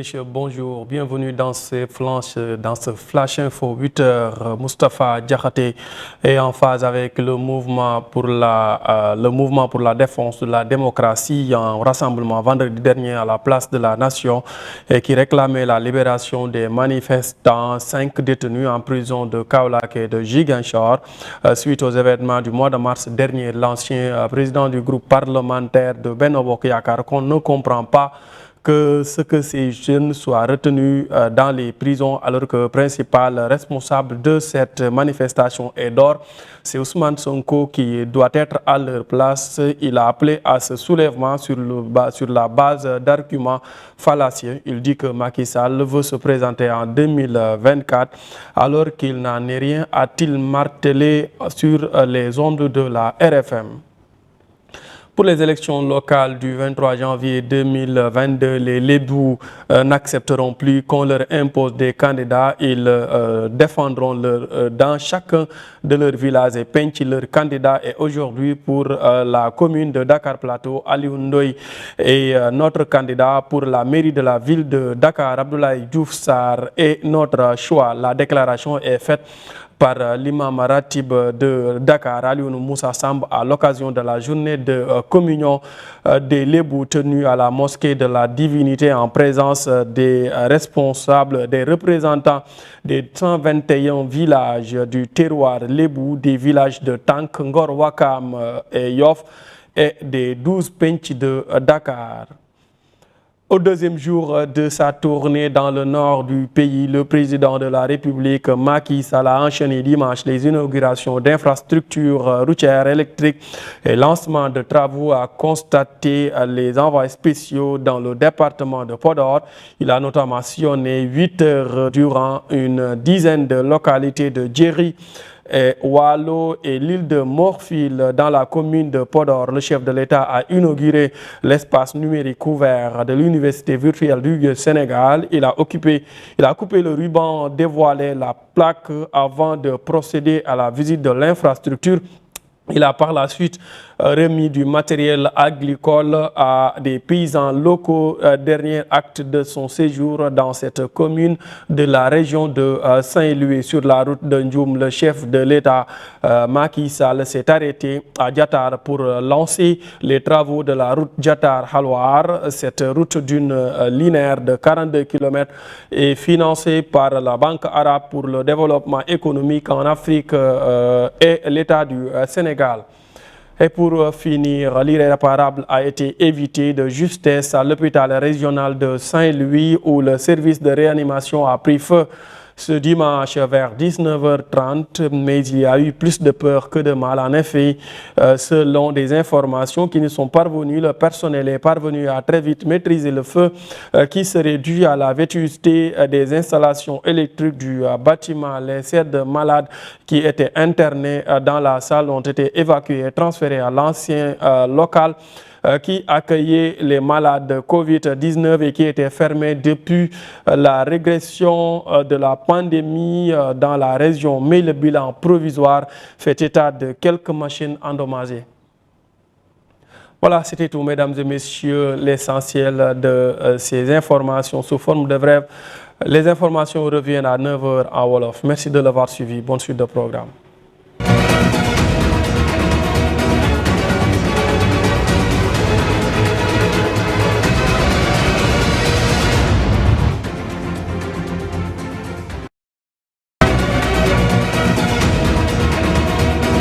messieurs, bonjour. Bienvenue dans ce Flash Info 8h. Moustapha Diakhaté est en phase avec le mouvement pour la défense de la démocratie en rassemblement vendredi dernier à la place de la Nation et qui réclamait la libération des manifestants, 5 détenus en prison de Kaolack et de Ziguinchor. Suite aux événements du mois de mars dernier, l'ancien président du groupe parlementaire de Benno Bokk Yakaar qu'on ne comprend pas que ces jeunes soient retenus dans les prisons alors que le principal responsable de cette manifestation est dehors. C'est Ousmane Sonko qui doit être à leur place. Il a appelé à ce soulèvement sur la base d'arguments fallacieux. Il dit que Macky Sall veut se présenter en 2024 alors qu'il n'en est rien, a-t-il martelé sur les ondes de la RFM. Pour les élections locales du 23 janvier 2022, les Lébous n'accepteront plus qu'on leur impose des candidats. Ils défendront dans chacun de leurs villages et Penchi leur candidat. Et aujourd'hui, pour la commune de Dakar Plateau, Aliou Ndoye est notre candidat. Pour la mairie de la ville de Dakar, Abdoulaye Diouf Sarr est notre choix. La déclaration est faite par l'imam Ratib de Dakar, Alioune Moussa Samb, à l'occasion de la journée de communion des Lébous tenue à la mosquée de la divinité en présence des responsables, des représentants des 121 villages du terroir Lébou, des villages de Tank, Ngor, Wakam et Yoff et des 12 Pench de Dakar. Au deuxième jour de sa tournée dans le nord du pays, le président de la République, Macky Sall, a enchaîné dimanche les inaugurations d'infrastructures routières électriques et lancement de travaux, a constaté les envois spéciaux dans le département de Podor. Il a notamment sillonné 8 heures durant une dizaine de localités de Djeri, Wallo et l'île de Morphil dans la commune de Podor. Le chef de l'État a inauguré l'espace numérique ouvert de l'Université virtuelle du Sénégal. Il a coupé le ruban, dévoilé la plaque avant de procéder à la visite de l'infrastructure. Il a par la suite remis du matériel agricole à des paysans locaux. Dernier acte de son séjour dans cette commune de la région de Saint-Louis sur la route de Ndioum. Le chef de l'État, Macky Sall, s'est arrêté à Diatar pour lancer les travaux de la route Diatar-Halwar. Cette route d'une linéaire de 42 km est financée par la Banque arabe pour le développement économique en Afrique et l'État du Sénégal. Et pour finir, l'irréparable a été évité de justesse à l'hôpital régional de Saint-Louis où le service de réanimation a pris feu ce dimanche vers 19h30, mais il y a eu plus de peur que de mal. En effet, selon des informations qui nous sont parvenues, le personnel est parvenu à très vite maîtriser le feu qui serait dû à la vétusté des installations électriques du bâtiment. Les 7 malades qui étaient internés dans la salle ont été évacués et transférés à l'ancien local qui accueillait les malades Covid-19 et qui était fermé depuis la régression de la pandémie dans la région. Mais le bilan provisoire fait état de quelques machines endommagées. Voilà, c'était tout, mesdames et messieurs, l'essentiel de ces informations sous forme de brève. Les informations reviennent à 9h en Wolof. Merci de l'avoir suivi. Bonne suite de programme.